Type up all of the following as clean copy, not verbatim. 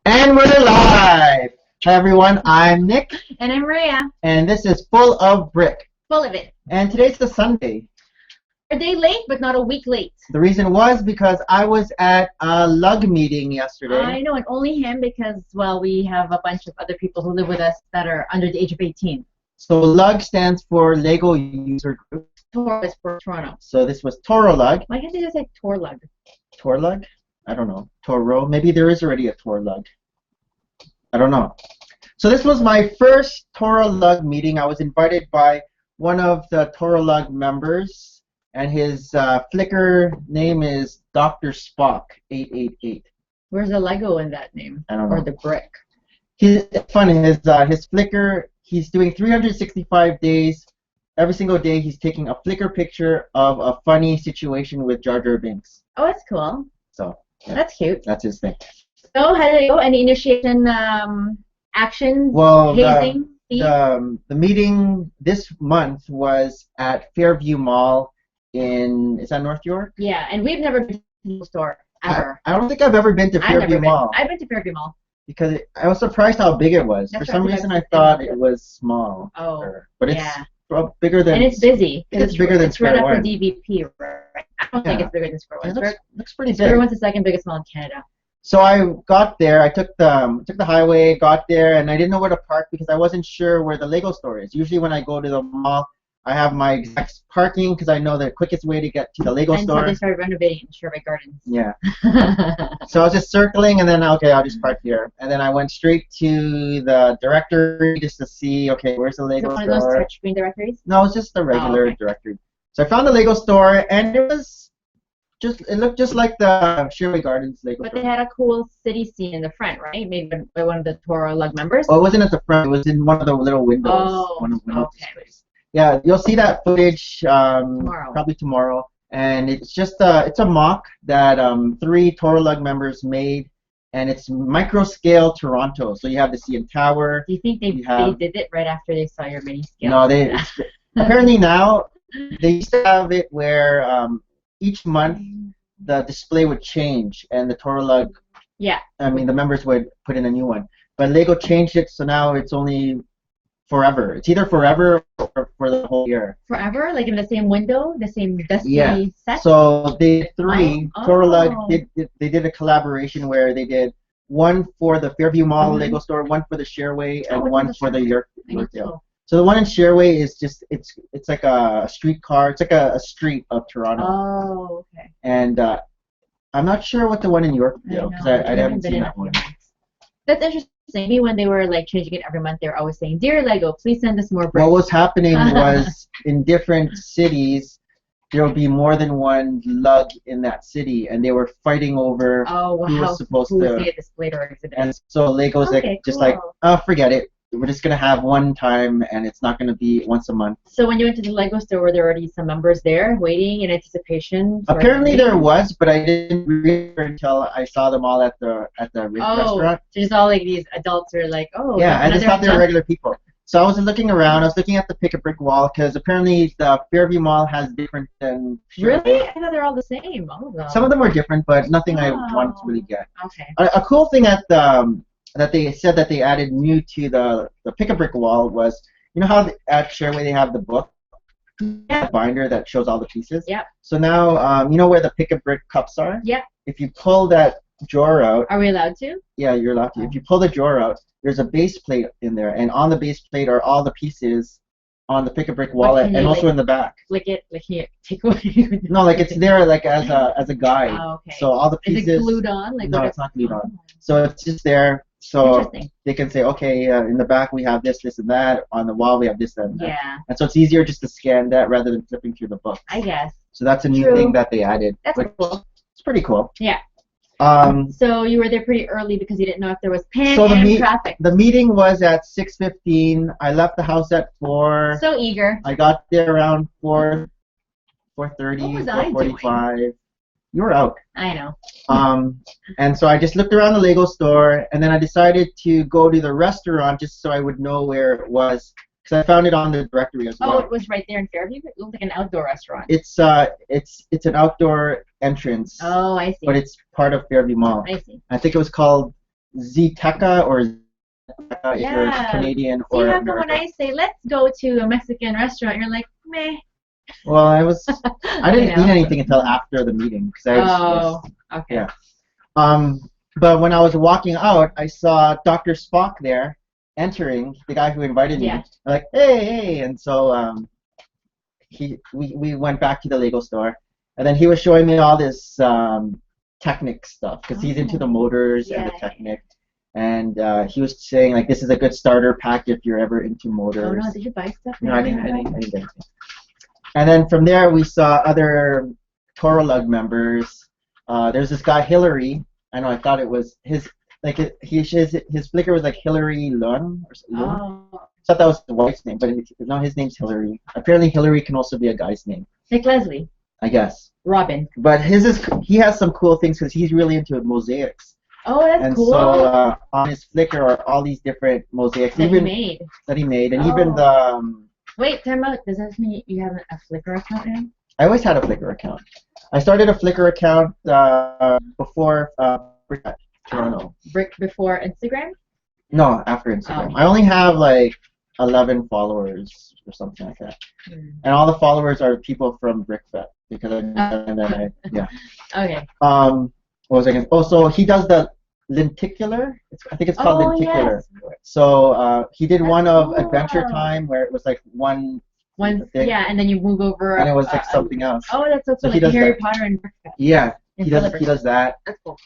And we're live! Hi everyone, I'm Nick. And I'm Maria. And this is Full of Brick. Full of it. And today's the Sunday. A day late, but not a week late. The reason was because I was at a lug meeting yesterday. I know, and only him because, well, we have a bunch of other people who live with us that are under the age of 18. So lug stands for Lego User Group. Tor is for Toronto. So this was Toro Lug. Why can't they just say Tor Lug? Tor Lug? I don't know. Toro? Maybe there is already a Tor Lug. I don't know. So this was my first Toro Lug meeting. I was invited by one of the Toro Lug members, and his Flickr name is Dr. Spock 888. Where's the Lego in that name? I don't know. Or the brick? It's funny. His Flickr. He's doing 365 days. Every single day, he's taking a Flickr picture of a funny situation with Jar Jar Binks. Oh, that's cool. So yeah, that's cute. That's his thing. So how did it go? Any initiation actions? Well, hazing? the meeting this month was at Fairview Mall is that North York? Yeah, and we've never been to the store ever. I don't think I've ever been to Fairview Mall. I've been to Fairview Mall. Because I was surprised how big it was. That's For some right, reason, I thought it was small. Oh, but it's bigger than. And it's busy. It's bigger than Square right One. after DVP, right? I don't think it's bigger than Square One. It looks pretty big. Square One's the second biggest mall in Canada. So I got there. I took the highway, got there, and I didn't know where to park because I wasn't sure where the Lego store is. Usually when I go to the mall, I have my exact parking because I know the quickest way to get to the Lego store. Until they started renovating in Sherwood Gardens. Yeah. So I was just circling, and then okay, I'll just park here. And then I went straight to the directory just to see, okay, where's the Lego store? Is it one of those touchscreen directories? No, it's just the regular directory. So I found the Lego store, and it looked just like the Sherwood Gardens Lego store. But they had a cool city scene in the front, right? Maybe by one of the Toro Lug members? Oh, it wasn't at the front. It was in one of the little windows. Oh, one of the okay. Yeah, you'll see that footage probably tomorrow. And it's just it's a mock that 3 Toro Lug members made, and it's micro scale Toronto. So you have the CN Tower. Do you think they did it right after they saw your mini scale? No, they apparently now they used to have it where each month the display would change, and the Toro Lug. Yeah. I mean, the members would put in a new one, but Lego changed it, so now it's only forever. It's either forever or for the whole year. Forever? Like in the same window? The same dusty set? So they did 3. Toro Lug they did a collaboration where they did one for the Fairview Mall Lego store, one for the Shareway, and one for the Yorkdale. So the one in Shareway is just it's like a streetcar. It's like a street of Toronto. Oh, okay. And I'm not sure what the one in Yorkdale because I haven't seen that one. That's interesting. Maybe when they were like changing it every month, they were always saying, "Dear Lego, please send us more bricks." What was happening was in different cities, there will be more than one lug in that city, and they were fighting over who was supposed to get displayed or exhibited. And so Lego's just like, oh, forget it. We're just gonna have one time, and it's not gonna be once a month. So when you went to the Lego store, were there already some members there waiting in anticipation? Apparently there was, but I didn't realize until I saw them all at the restaurant. So just all like these adults are like, oh. Yeah, I just thought they were regular people. So I was looking around. I was looking at the Pick a Brick wall because apparently the Fairview Mall has different than. Really? I thought they're all the same. Some of them were different, but nothing I wanted to really get. Okay. A cool thing at that they said that they added new to the Pick a Brick wall was, you know how at Shareway they have the book, the binder that shows all the pieces. Yeah. So now you know where the Pick a Brick cups are. Yeah. If you pull that drawer out. Are we allowed to? Yeah, you're allowed to. If you pull the drawer out, there's a base plate in there, and on the base plate are all the pieces on the Pick a Brick wallet, and also in the back. Lick it, like here, take away. No, like it's there, like as a guide. Oh, okay. So all the pieces. Is it glued on? Like no, it's not glued on. So it's just there. So they can say, okay, in the back we have this, this, and that. On the wall we have this, and that. Yeah. And so it's easier just to scan that rather than flipping through the book. I guess. So that's a new thing that they added. That's cool. It's pretty cool. Yeah. So you were there pretty early because you didn't know if there was traffic. The meeting was at 6:15. I left the house at 4. So eager. I got there around 4:30, 4:45. You were out. I know. And so I just looked around the Lego store, and then I decided to go to the restaurant just so I would know where it was. Because I found it on the directory as well. Oh, it was right there in Fairview? It looked like an outdoor restaurant. It's an outdoor entrance. Oh, I see. But it's part of Fairview Mall. I see. I think it was called Zteca or if you're Canadian See, or how come when American. I say let's go to a Mexican restaurant, you're like meh. Well, I didn't know. eat anything until after the meeting because Okay. yeah. But when I was walking out, I saw Dr. Spock there entering, the guy who invited me. Yeah. I'm like, hey, and so we went back to the Lego store, and then he was showing me all this Technic stuff because he's into the motors and the Technic. And he was saying like this is a good starter pack if you're ever into motors. Oh no, did you buy stuff? No, I didn't get anything. And then from there we saw other Toro Lug members. There's this guy Hillary. I know I thought it was his his flicker was like Hillary Lun or something. Oh. I thought that was the wife's name, but no, his name's Hillary. Apparently Hillary can also be a guy's name. Like Leslie. I guess. Robin. But he has some cool things because he's really into mosaics. Oh, that's cool. And so on his Flickr are all these different mosaics that he made, and even the. Wait, time out. Does that mean you have a Flickr account now? I always had a Flickr account. I started a Flickr account before Toronto. Before Instagram? No, after Instagram. I only have like 11 followers or something like that, and all the followers are people from BrickFet because Okay. What was I going? Oh, so he does the lenticular. I think it's called lenticular. Yes. So he did one of Adventure Time where it was like one thing, and then you move over. And it was like something else. Oh, that's so cool. Like Harry Potter and BrickFet. Yeah, he does that. That's cool.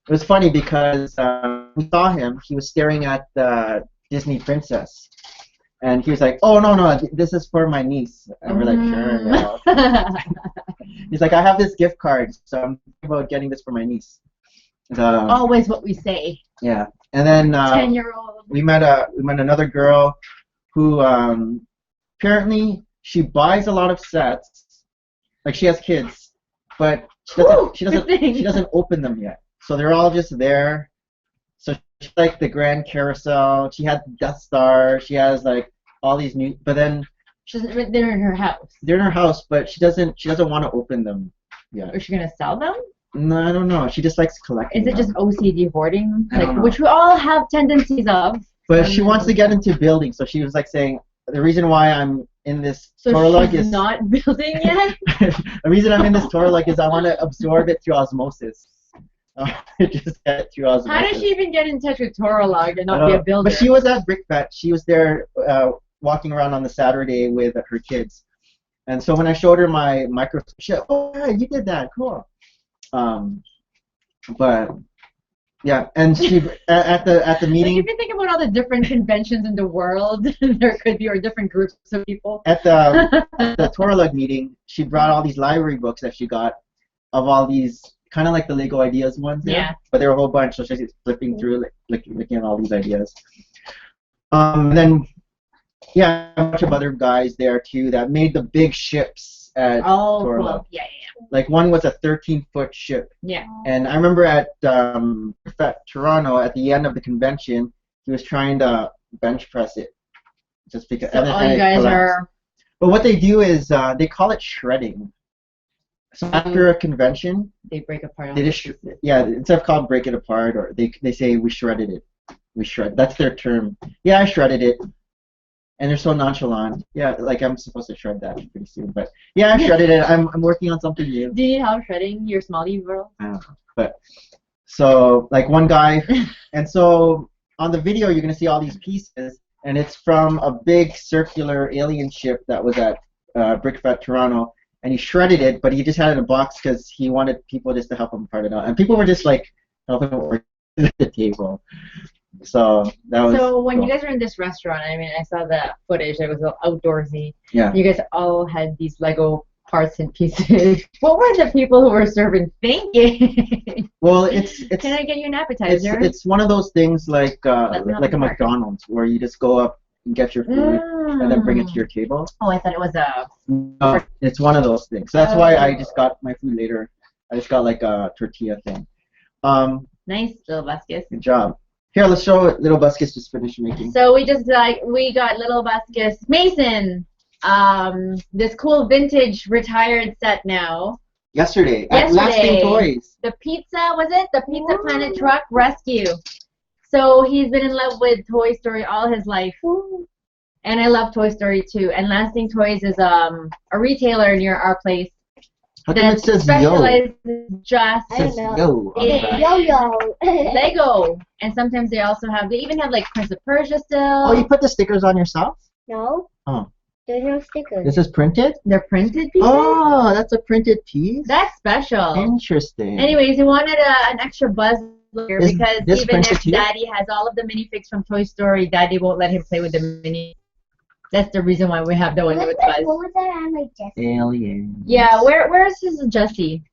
It was funny because we saw him. He was staring at the Disney princess, and he was like, "Oh no, this is for my niece." And we're like, "Sure." Yeah. He's like, "I have this gift card, so I'm thinking about getting this for my niece." Always what we say. Yeah, and then 10-year-old. We met another girl who apparently she buys a lot of sets. Like she has kids, but she doesn't open them yet. So they're all just there. So she's like the Grand Carousel. She had Death Star. She has like all these new. But then they're in her house. They're in her house, but she doesn't want to open them yet. Is she gonna sell them? No, I don't know. She just likes collecting. Is it just OCD hoarding, like which we all have tendencies of? But she wants to get into building, so she was like saying the reason why I'm in this Toro Lug is not building yet. The reason I'm in this Toro Lug is I want to absorb it through osmosis. Just get it through osmosis. How does she even get in touch with Toro Lug and not be a builder? But she was at BrickFet. She was there walking around on the Saturday with her kids. And so when I showed her my microscope, she said, "Oh, yeah, you did that. Cool." But yeah, and she at the meeting. If you think about all the different conventions in the world, there could be different groups of people. At the Toro Lug meeting, she brought all these library books that she got of all these kind of like the Lego Ideas ones. Yeah. But there were a whole bunch, so she's flipping through, looking at all these ideas. And then a bunch of other guys there too that made the big ships at Toro Lug. Cool. Yeah. Like one was a 13-foot ship. Yeah. And I remember at Toronto, at the end of the convention, he was trying to bench press it, just because. So all you guys are. But what they do is they call it shredding. So after a convention, they break apart. They just instead of called break it apart, or they say we shredded it. We shred. That's their term. Yeah, I shredded it. And they're so nonchalant. Yeah, like I'm supposed to shred that pretty soon. But yeah, I shredded it. I'm working on something new. Do you need help shredding your Smalley world? I don't know. But so like one guy, and so on the video you're gonna see all these pieces, and it's from a big circular alien ship that was at BrickFet Toronto, and he shredded it, but he just had it in a box because he wanted people just to help him part it out, and people were just like helping him work at the table. So that was. So when you guys were in this restaurant, I mean, I saw the footage. It was outdoorsy. Yeah. You guys all had these Lego parts and pieces. What were the people who were serving thinking? Well, it's. Can I get you an appetizer? It's one of those things like a McDonald's where you just go up and get your food and then bring it to your table. Oh, I thought it was a. No, it's one of those things. So that's why I just got my food later. I just got like a tortilla thing. Nice, Little Buscus. Good job. Here, let's show what Little Buscus just finished making. So we got Little Buscus Mason, this cool vintage retired set now. Yesterday. At Lasting Toys. The pizza, was it? The Pizza Planet Truck Rescue. So he's been in love with Toy Story all his life. And I love Toy Story too. And Lasting Toys is a retailer near our place. How come it says yo? Just yo. Lego. And sometimes they even have like Prince of Persia still. Oh, you put the stickers on yourself? No. Oh. There's no stickers. This is printed? They're printed pieces? Oh, that's a printed piece? That's special. Interesting. Anyways, he wanted an extra buzz here because even if too? Daddy has all of the minifigs from Toy Story, Daddy won't let him play with the mini. That's the reason why we have the one with Buzz. What was that on like Jessie? Alien. Yeah, where's his Jessie?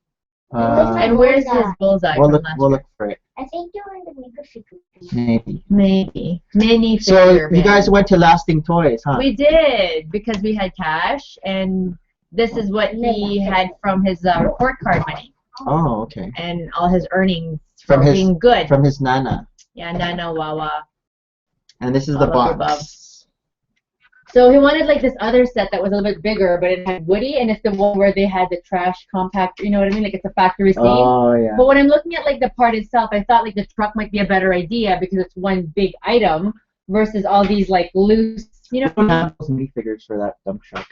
And where's his Bullseye? We'll look for it. I think you're in the makeup figure. Maybe. Mini So figure. you guys went to Lasting Toys, huh? We did because we had cash, and this is what he had from his report card money. Oh, okay. And all his earnings From his being good. From his Nana. Yeah, Nana, Wawa. And this is the box. So he wanted like this other set that was a little bit bigger, but it had Woody, and it's the one where they had the trash compact. You know what I mean? Like it's a factory scene. Oh yeah. But when I'm looking at like the part itself, I thought like the truck might be a better idea because it's one big item versus all these like loose. You know. I don't have those minifigures for that dump truck.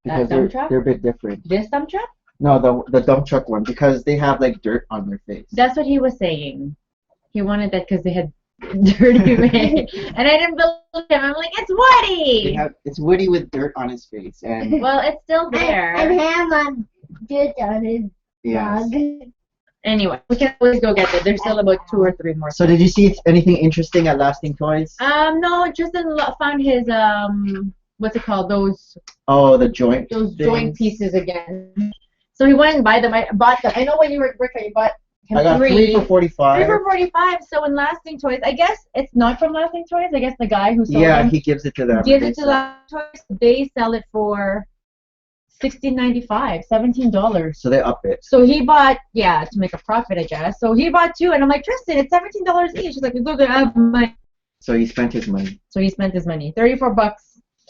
Because they're a bit different. This dump truck? No, the dump truck one, because they have like dirt on their face. That's what he was saying. He wanted that because they had dirty face, and I didn't believe him. I'm like, it's Woody. It's Woody with dirt on his face, and well, it's still there. And him on dirt on his dog. Anyway, we can always go get it. There's still about 2 or 3 more. So did you see anything interesting at Lasting Toys? No, just found his what's it called? Oh, the joint. Those joint pieces again. So he went and buy them. I bought them. I know when you were at Brick, you bought him I got 3 for $45. 3 for $45. So in Lasting Toys, I guess it's not from Lasting Toys. I guess the guy who sold them he gives it to them. Gives it to Lasting Toys. They sell it for $16.95, $17. So they up it. So he bought, to make a profit, I guess. So he bought 2, and I'm like, Tristan, it's $17 each. She's like, look, I have money. So he spent his money. $34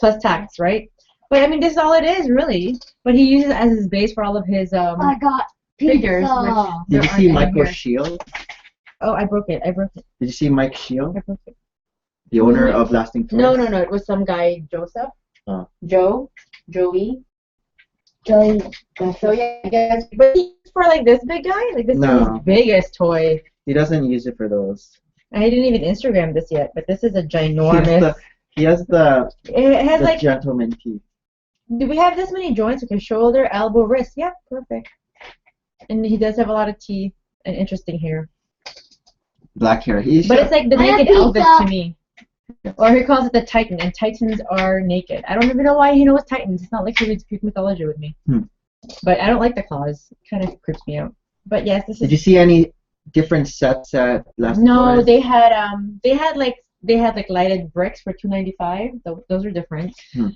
plus tax, right? But I mean, this is all it is, really. But he uses it as his base for all of his I got figures. Did you see Michael Shield? Oh, I broke it. Did you see Mike Shield? I broke it. The owner of Lasting Toys? No. It was some guy, Joseph. Oh. Joey. So yeah, I guess. But he's for like this big guy. Like this is his biggest toy. He doesn't use it for those. I didn't even Instagram this yet, but this is a ginormous. He has the like gentleman teeth. Do we have this many joints? Okay, shoulder, elbow, wrist. Yeah, perfect. And he does have a lot of teeth and interesting hair. Black hair. But it's like the naked Elvis to me. Or he calls it the Titan, and Titans are naked. I don't even know why he knows Titans. It's not like he reads Greek mythology with me. But I don't like the claws. It kind of creeps me out. But yes, this is. Did you see any different sets at Lasting Toys? No, they had like lighted bricks for $2.95. Those are different.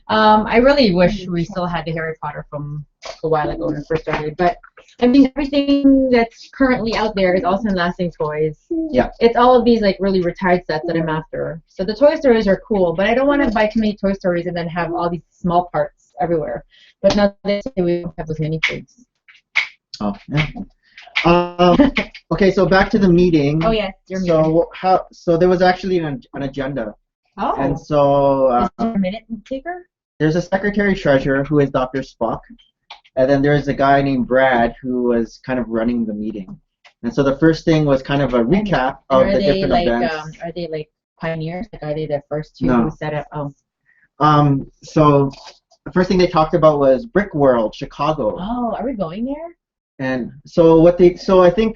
I really wish we still had the Harry Potter from a while ago when it first started. But I mean, everything that's currently out there is also in Lasting Toys. Yeah. It's all of these like really retired sets that I'm after. So the Toy Stories are cool, but I don't want to buy too many Toy Stories and then have all these small parts everywhere. But now they say we don't have those minifigs. Oh, yeah. Okay, so back to the meeting. Oh yes, your meeting. So there was actually an agenda. Oh. And so is there a minute taker? There's a secretary treasurer who is Dr. Spock, and then there's a guy named Brad who was kind of running the meeting. And so the first thing was kind of a recap of the different events. Are they like pioneers? Like are they the first two No. who set up? Oh. So the first thing they talked about was Brick World, Chicago. Oh, are we going there? And so I think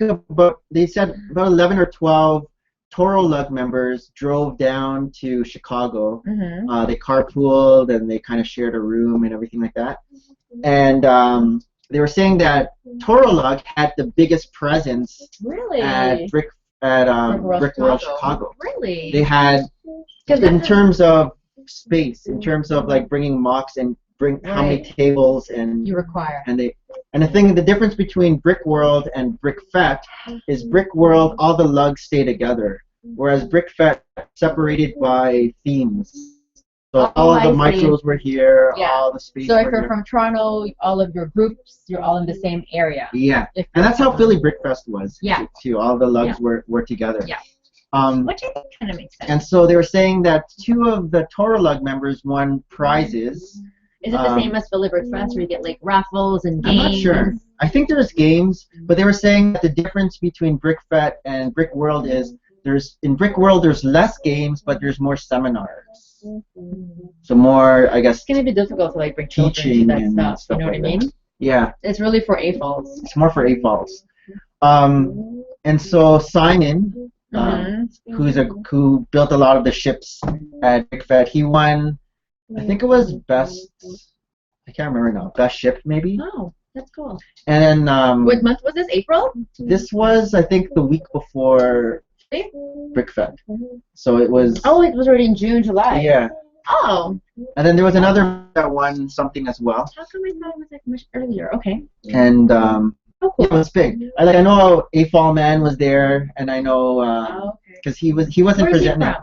they said about 11 or 12 Toro Lug members drove down to Chicago. Mm-hmm. They carpooled and they kind of shared a room and everything like that. And they were saying that Toro Lug had the biggest presence really at Brick World Chicago. Really? They had, in terms of space, in terms of like bringing mocks and how many tables and you require. The difference between Brick World and Brick Fete is Brick World, all the lugs stay together, whereas Brick Fete separated by themes. So all of the micros were here, all the space. So if you're from Toronto, all of your groups, you're all in the same area. Yeah, and that's how Philly Brickfest was. Yeah. Too. All the lugs were together. Yeah. Which I think kind of makes sense. And so they were saying that 2 of the Toro Lug members won prizes. Is it the same as Philly Brickfest where you get like raffles and games? I'm not sure. I think there's games, but they were saying that the difference between BrickFest and Brick World is in Brick World there's less games, but there's more seminars. So more, I guess. It's gonna be difficult to like bring children to that stuff. You know what I mean? Yeah. It's really for AFOLs. It's more for AFOLs. And so Simon, who built a lot of the ships at BrickFest, he won. I think it was best. I can't remember now. Best ship, maybe. Oh, that's cool. And then. What month was this? April? This was, I think, the week before BrickFest. So it was. Oh, it was already in June, July. Yeah. Oh. And then there was another that won something as well. How come I thought it was like much earlier? Okay. And oh, cool. it was big. I know AFOL Man was there, and I know because he wasn't presenting.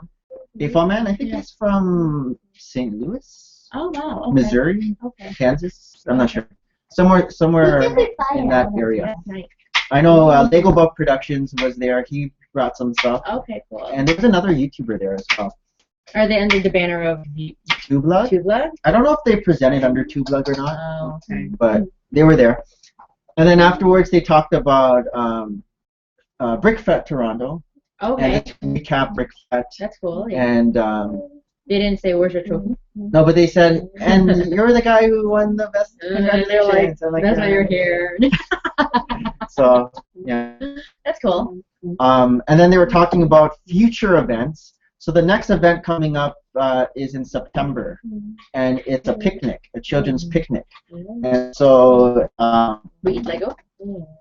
AFOL Man, I think he's from St. Louis. Oh wow. Okay. Missouri. Okay. Kansas. I'm not sure. Somewhere in that area. Nice. I know Lego Buff Productions was there. He brought some stuff. Okay, cool. And there was another YouTuber there as well. Are they under the banner of Tubelug? Tubelug? I don't know if they presented under Tubelug or not. Oh, okay. But they were there. And then afterwards they talked about BrickFest Toronto. Okay. And recap BrickFest. That's cool. Yeah. And they didn't say where's your trophy. no, but they said, and you're the guy who won the best. They're like, that's why you're here. So yeah. That's cool. And then they were talking about future events. So the next event coming up is in September, and it's a picnic, a children's picnic. And so we eat Lego?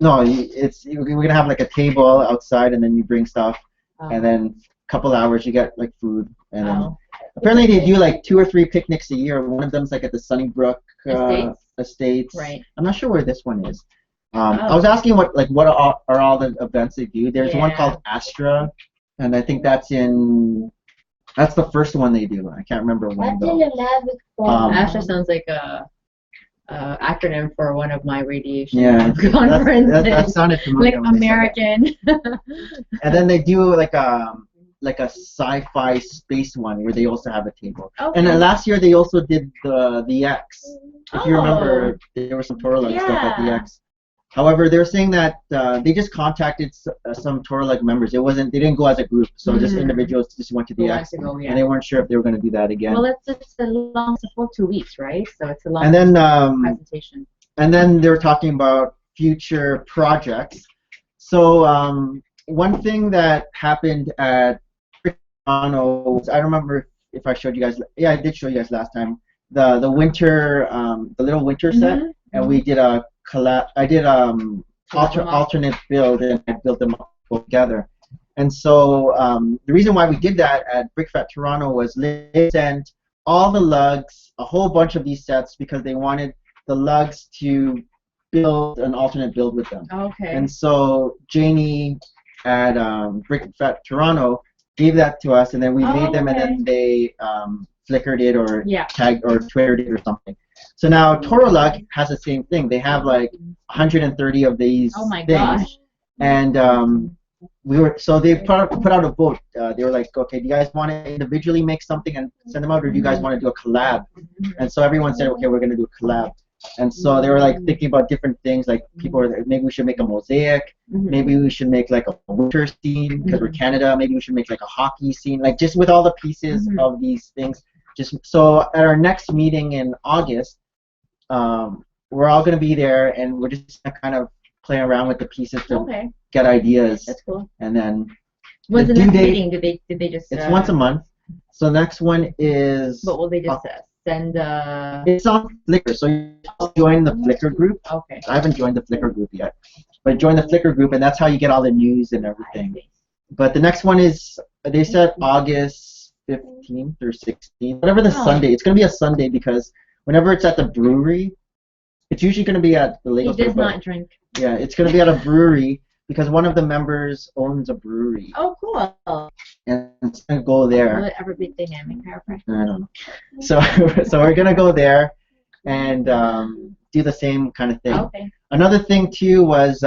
No, we're gonna have like a table outside, and then you bring stuff, and then a couple hours you get like food, and then apparently they do like 2 or 3 picnics a year. One of them's like at the Sunnybrook Estates. Right. I'm not sure where this one is. I was asking what are all the events they do. There's one called Astra, and I think that's the first one they do. I can't remember when though. Astra sounds like a acronym for one of my radiation conferences. That sounded familiar. Like American. And then they do like a sci-fi space one where they also have a table. Okay. And then last year they also did the X. If you remember, there was some Toro stuff at the X. However, they're saying that they just contacted some Toro members. They didn't go as a group, so just individuals just went to the X, and they weren't sure if they were going to do that again. Well, it's a long, 2 weeks, right? So it's a long presentation. And then they were talking about future projects. So one thing that happened at Toronto was, I don't remember if I showed you guys. Yeah, I did show you guys last time. The winter, the little winter set, and we did a collab. I did alternate build, and I built them up together. And so the reason why we did that at BrickFest Toronto was they sent all the lugs, a whole bunch of these sets, because they wanted the lugs to build an alternate build with them. Okay. And so Janie at BrickFest Toronto gave that to us, and then we made them, and then they flickered it or tagged or twittered it or something. So now Toro Lug has the same thing. They have like 130 of these things. Gosh. And they put out a vote. They were like, okay, do you guys want to individually make something and send them out, or do you guys want to do a collab? And so everyone said, okay, we're going to do a collab. And so they were like thinking about different things, like people were like, maybe we should make a mosaic, maybe we should make like a winter scene because we're Canada, maybe we should make like a hockey scene, like just with all the pieces of these things. Just so at our next meeting in August, we're all going to be there, and we're just gonna kind of play around with the pieces to get ideas. That's cool. And then when's the next meeting? Did they just? It's once a month. So the next one is. But will they just send? It's on Flickr, so you join the Flickr group. Okay. I haven't joined the Flickr group yet, but join the Flickr group, and that's how you get all the news and everything. But the next one is, they said August 15th or 16th, whatever the Sunday. It's going to be a Sunday because whenever it's at the brewery, it's usually going to be at the Lego store. He does not drink. Yeah, it's going to be at a brewery, because one of the members owns a brewery. Oh, cool. And it's gonna go there. Will it ever be dynamic chiropractic? I don't know. So we're gonna go there and do the same kind of thing. Okay. Another thing too was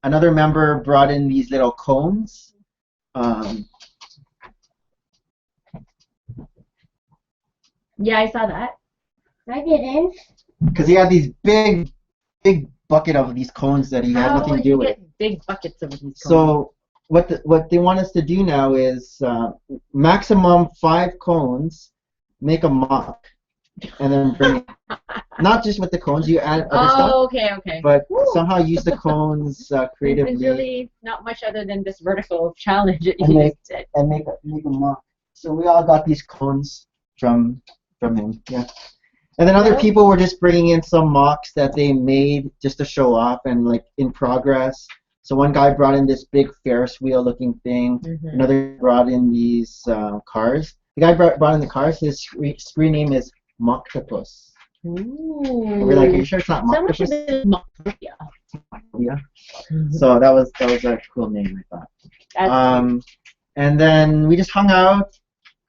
another member brought in these little cones. Yeah, I saw that. I didn't. Because he had these big bucket of these cones that he had How nothing would to do you with. get big buckets of these cones? So what they want us to do now is maximum 5 cones, make a mock, and then bring it. Not just with the cones, you add other stuff. Oh, okay. But somehow use the cones creatively. It's really not much other than this vertical challenge that And you make- just did. and make a mock. So we all got these cones from him. Yeah. And then other people were just bringing in some mocks that they made just to show off and like in progress. So one guy brought in this big Ferris wheel looking thing. Mm-hmm. Another brought in these cars. The guy brought in the cars. His screen name is Moctopus. Ooh. And we're like, are you sure it's not So much of Moctopus? it is Maria. Yeah. So that was a cool name, I thought. That's And then we just hung out,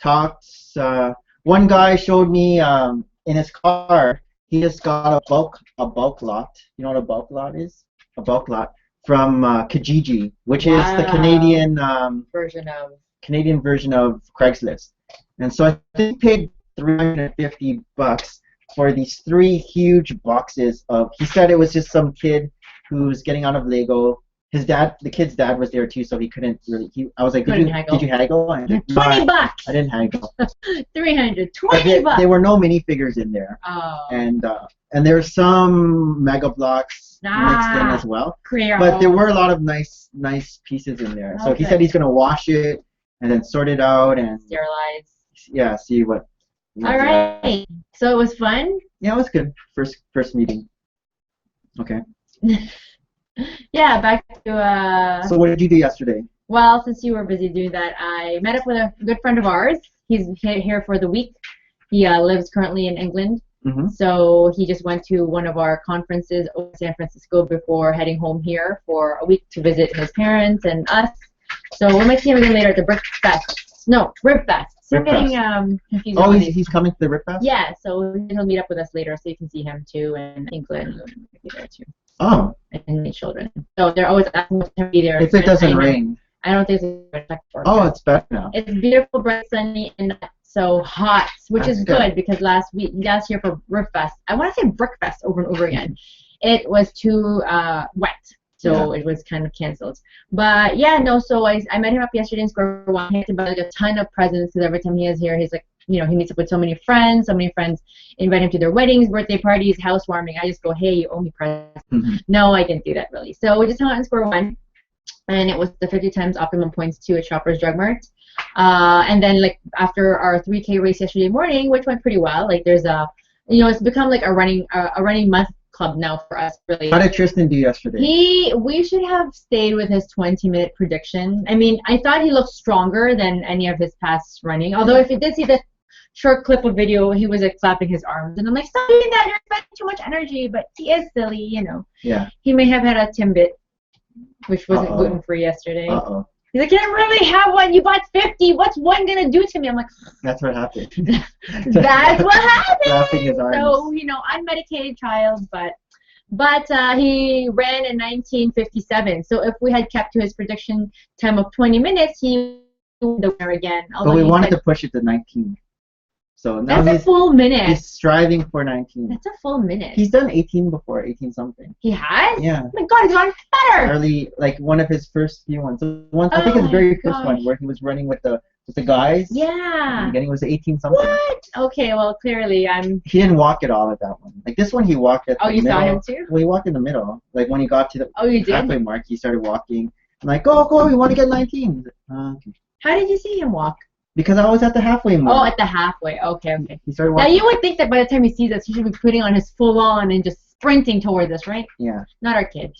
talked. One guy showed me in his car, he just got a bulk lot. You know what a bulk lot is? A bulk lot from Kijiji, which is the Canadian version of Craigslist. And so I think he paid $350 for these 3 huge boxes of. He said it was just some kid who's getting out of Lego. The kid's dad was there too, so he couldn't really. I was like, did you haggle? And $20. I didn't haggle. $320. But there were no minifigures in there. Oh. And there were some Mega Blocks mixed in as well. But there were a lot of nice pieces in there. So he said he's gonna wash it and then sort it out and sterilize. Yeah, see what. All right. So it was fun. Yeah, it was good. First meeting. Okay. Yeah, back to So what did you do yesterday? Well, since you were busy doing that, I met up with a good friend of ours. He's here for the week. He lives currently in England. Mm-hmm. So he just went to one of our conferences over San Francisco before heading home here for a week to visit his parents and us. So we might see him again later at the Brick Fest. No, Rib Fest. So I'm getting confused. Oh, he's coming to the Rib Fest? Yeah, so he'll meet up with us later so you can see him too, and I think Glenn will be there too. Oh. And the children. So they're always asking us to be there. If it doesn't rain. I don't think it's going to Oh, it's better now. It's beautiful, bright, sunny, and not so hot, which is good because last year for Rib Fest, I want to say Brick Fest over and over again, it was too wet. So it was kind of canceled. But yeah, no, so I met him up yesterday in Square One. He had to buy like a ton of presents because every time he is here, he's like, he meets up with so many friends invite him to their weddings, birthday parties, housewarming. I just go, hey, you owe me presents. Mm-hmm. No, I didn't do that really. So we just hung out in Square One, and it was the 50 times optimum points to a Shoppers Drug Mart. And then like after our 3K race yesterday morning, which went pretty well, like there's it's become like a running month club now for us, really. How did Tristan do yesterday? We should have stayed with his 20-minute prediction. I mean, I thought he looked stronger than any of his past running. Although if you did see the short clip of video, he was like flapping his arms, and I'm like, stop doing that, you're spending too much energy. But he is silly, Yeah. He may have had a Timbit, which wasn't gluten-free yesterday. Uh-oh. He's like, can I really have one? You bought 50. What's one gonna do to me? I'm like, that's what happened. That's what happened. Flapping his arms. So unmedicated child, but he ran in 19:57. So if we had kept to his prediction time of 20 minutes, he would the winner again. But we wanted to push it to 19. So now that's a full minute. He's striving for 19. That's a full minute. He's done 18 before, 18 something. He has? Yeah. Oh my God, he's gotten better. Early, like one of his first few ones. I think his very first one where he was running with the guys. Yeah. And beginning was 18 something. What? Okay, well clearly He didn't walk at all at that one. Like this one, he walked at the middle. Oh, you saw him too? Well, he walked in the middle. Like when he got to the halfway mark, he started walking. I'm like, go, we want to get 19. Okay. How did you see him walk? Because I was at the halfway mark. Oh, at the halfway. Okay. He started walking. Now you would think that by the time he sees us, he should be putting on his full on and just sprinting towards us, right? Yeah. Not our kid.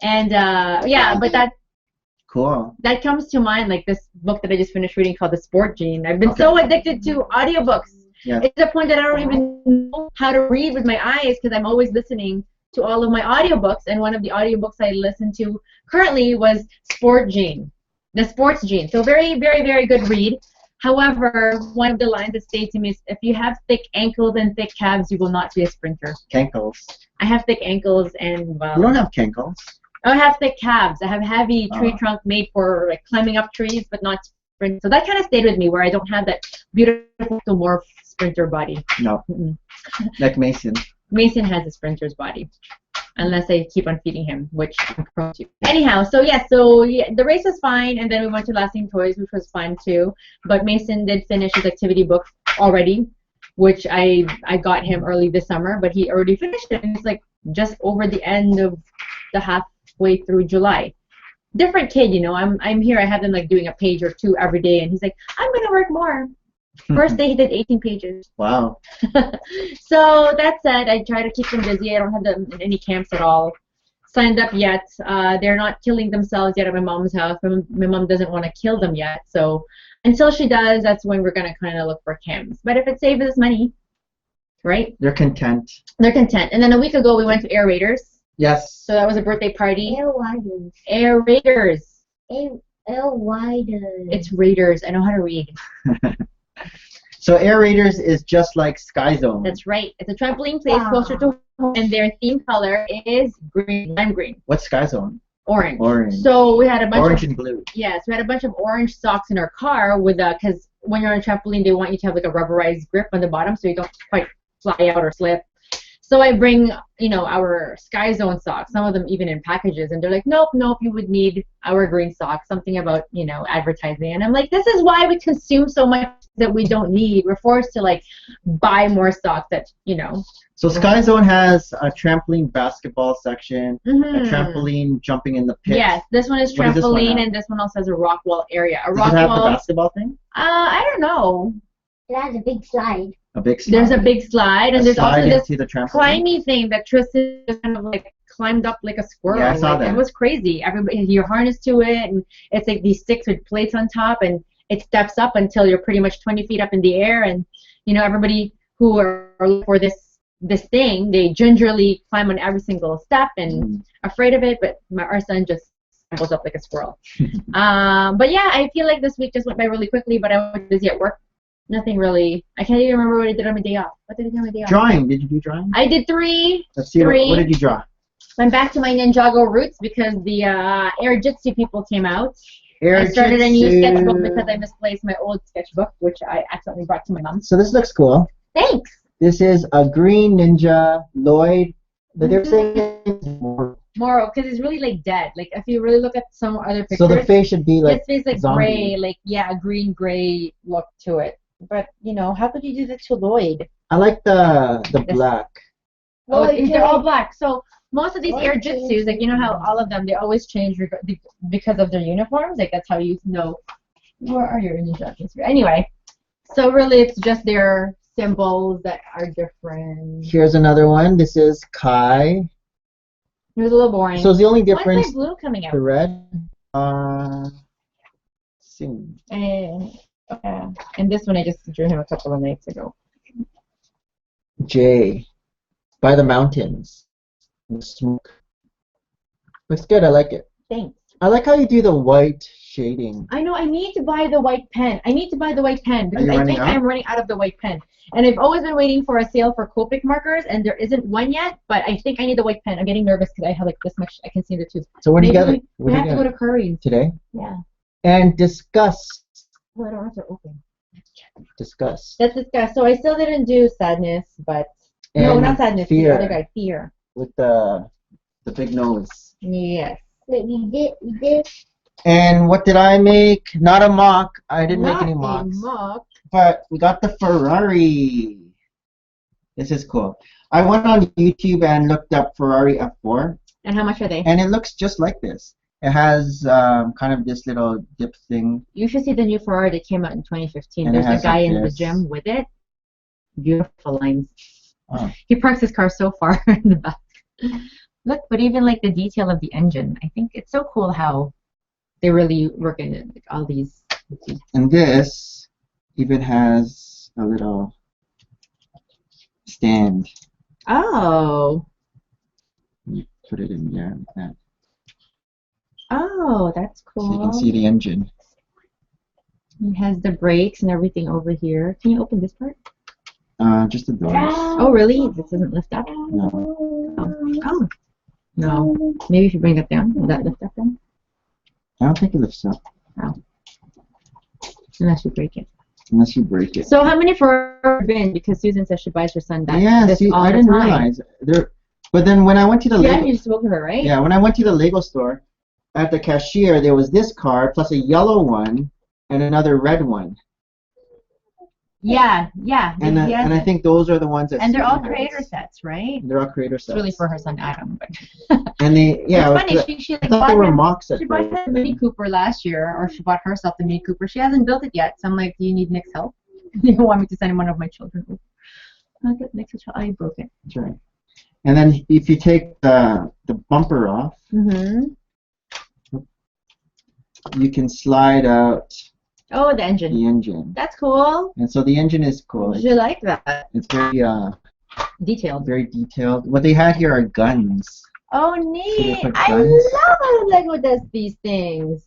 And but that. Cool. That comes to mind, like this book that I just finished reading called The Sport Gene. I've been so addicted to audiobooks. Yeah. It's to the point that I don't even know how to read with my eyes because I'm always listening to all of my audiobooks, and one of the audiobooks I listen to currently was Sport Gene, the Sports Gene. So very, very, very good read. However, one of the lines that stayed to me is, if you have thick ankles and thick calves, you will not be a sprinter. Cankles. I have thick ankles and, well... You don't have cankles. I have thick calves. I have heavy tree trunk made for like climbing up trees, but not sprint. So that kind of stayed with me, where I don't have that beautiful dwarf sprinter body. No. Like Mason. Mason has a sprinter's body, unless I keep on feeding him, which I'm prone to. Anyhow, so the race was fine, and then we went to Lasting Toys, which was fun too. But Mason did finish his activity book already, which I got him early this summer, but he already finished it, and it's like just over the end of the halfway through July. Different kid, you know. I'm here. I have him like doing a page or two every day, and he's like, I'm gonna work more. First day he did 18 pages. Wow. So that said, I try to keep them busy. I don't have them in any camps at all signed up yet. They're not killing themselves yet at my mom's house. My mom doesn't want to kill them yet. So until she does, that's when we're going to kind of look for camps. But if it saves us money, right? They're content. They're content. And then a week ago, we went to Air Raiders. Yes. So that was a birthday party. Air Raiders. Air Raiders. Air Raiders. It's Raiders. I know how to read. So Air Raiders is just like Sky Zone. That's right. It's a trampoline place closer to home, and their theme color is green, lime green. What's Sky Zone? Orange. Orange. So we had a bunch Orange of and blue. Yes, we had a bunch of orange socks in our car with because when you're on a trampoline, they want you to have like a rubberized grip on the bottom so you don't quite fly out or slip. So I bring, our Sky Zone socks, some of them even in packages, and they're like, nope, you would need our green socks, something about, advertising. And I'm like, this is why we consume so much that we don't need. We're forced to, like, buy more socks that, So Sky Zone has a trampoline basketball section, a trampoline jumping in the pit. Yes, this one is trampoline, and this one also has a rock wall area. Does it have the basketball thing? I don't know. It has a big slide. A big slide. There's a big slide, and there's also this climby thing that Tristan just kind of like climbed up like a squirrel. Yeah, I saw that. It was crazy. Everybody, you're harnessed to it, and it's like these sticks with plates on top, and it steps up until you're pretty much 20 feet up in the air, and everybody who are for this thing, they gingerly climb on every single step and afraid of it, but our son just goes up like a squirrel. But yeah, I feel like this week just went by really quickly, but I was busy at work. Nothing really. I can't even remember what I did on my day off. What did I do on my day off? Drawing. Did you do drawing? I did 3. Let's see. 3. What did you draw? Went back to my Ninjago roots because the Air Jitsu people came out. I started a new sketchbook because I misplaced my old sketchbook, which I accidentally brought to my mom. So this looks cool. Thanks. This is a green ninja, Lloyd, but they're saying it's Moro, because it's really like dead. Like if you really look at some other pictures. So the face should be like his face like zombie. gray, a green gray look to it. But how could you do that to Lloyd? I like the black. Oh, they're all black. So most of these Air Jitsus, like how all of them, they always change because of their uniforms. Like that's how you know where are your instructions. Anyway, so really it's just their symbols that are different. Here's another one. This is Kai. It was a little boring. So the only difference. Why's my blue coming out? The red. And this one I just drew him a couple of nights ago. J. By the mountains. The smoke. Looks good. I like it. Thanks. I like how you do the white shading. I know. I need to buy the white pen. Because I think I'm running out of the white pen. And I've always been waiting for a sale for Copic markers, and there isn't one yet. But I think I need the white pen. I'm getting nervous because I have like this much. I can see the tooth. So where do you get it? We have to go to Curry's today. Yeah. And discuss. Well, I don't know if they're open. Discuss. Let's discuss. So I still didn't do sadness, but no, not sadness. Fear. The other guy, fear. With the big nose. Yes. Wait, you did. And what did I make? Not a mock. I didn't make any mocks. But we got the Ferrari. This is cool. I went on YouTube and looked up Ferrari F4. And how much are they? And it looks just like this. It has kind of this little dip thing. You should see the new Ferrari that came out in 2015. There's a guy in the gym with it. Beautiful lines. Oh. He parks his car so far in the back. Look, but even like the detail of the engine, I think it's so cool how they really work in it, like all these. And this even has a little stand. Oh. put it in there like that. Oh, that's cool. So you can see the engine. It has the brakes and everything over here. Can you open this part? Just the doors. Oh, really? This doesn't lift up? No. Oh. No. Maybe if you bring that down. Will that lift up then? I don't think it lifts up. Oh. Unless you break it. Unless you break it. So how many for been? Because Susan says she buys her son that. Yeah, this see, all I the didn't time. realize. But then when I went to the Yeah, Lego, you spoke to her, right? yeah, when I went to the Lego store, at the cashier there was this car plus a yellow one and another red one. Yeah. And I think those are the ones that. And they're all Susan creator has. sets, right? They're all creator sets. It's really for her son Adam, but. And they, yeah. It's funny. She I like thought they bought were him. mocks at She bought first. the Mini Cooper last year, or she bought herself the Mini Cooper. She hasn't built it yet, so I'm like, do you need Nick's help? You want me to send one of my children over? I'll get Nick's child. I broke it. That's right. And then if you take the bumper off, you can slide out Oh, the engine. the engine. That's cool. And so the engine is cool. You like that? It's very Detailed. very detailed. What they had here are guns. Oh, neat. put I guns. love how Lego does these things.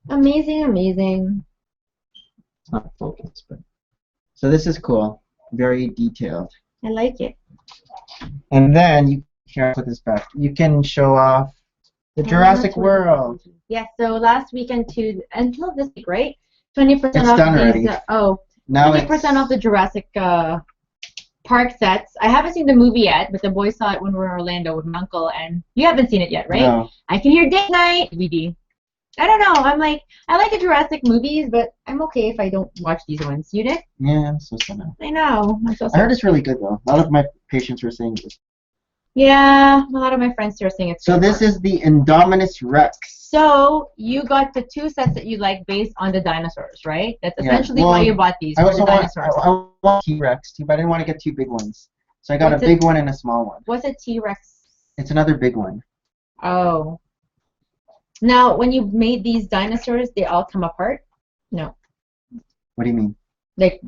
Amazing, amazing. It's not focused, but so this is cool. Very detailed. I like it. And then you can put this back. You can show off the Jurassic World. Yes, so last weekend to until this week, right? 20% It's off done these. already. Now 20% off the Jurassic Park sets. I haven't seen the movie yet, but the boys saw it when we were in Orlando with my uncle, and you haven't seen it yet, right? No. I can hear date night DVD. I don't know. I'm like, I like the Jurassic movies, but I'm okay if I don't watch these ones. You did? Yeah, I'm so sad. I know. I'm so I sorry. heard it's really good though. A lot of my patients were saying this. Yeah, a lot of my friends are saying it's So good. this is the Indominus Rex. So you got the two sets that you like based on the dinosaurs, right? That's Yeah, essentially well, why you bought these I for also the want dinosaurs. I want T-Rex too, but I didn't want to get two big ones. So I got What's a big one and a small one. What's a T-Rex? It's another big one. Oh. Now, when you made these dinosaurs, they all come apart? No. What do you mean? Like,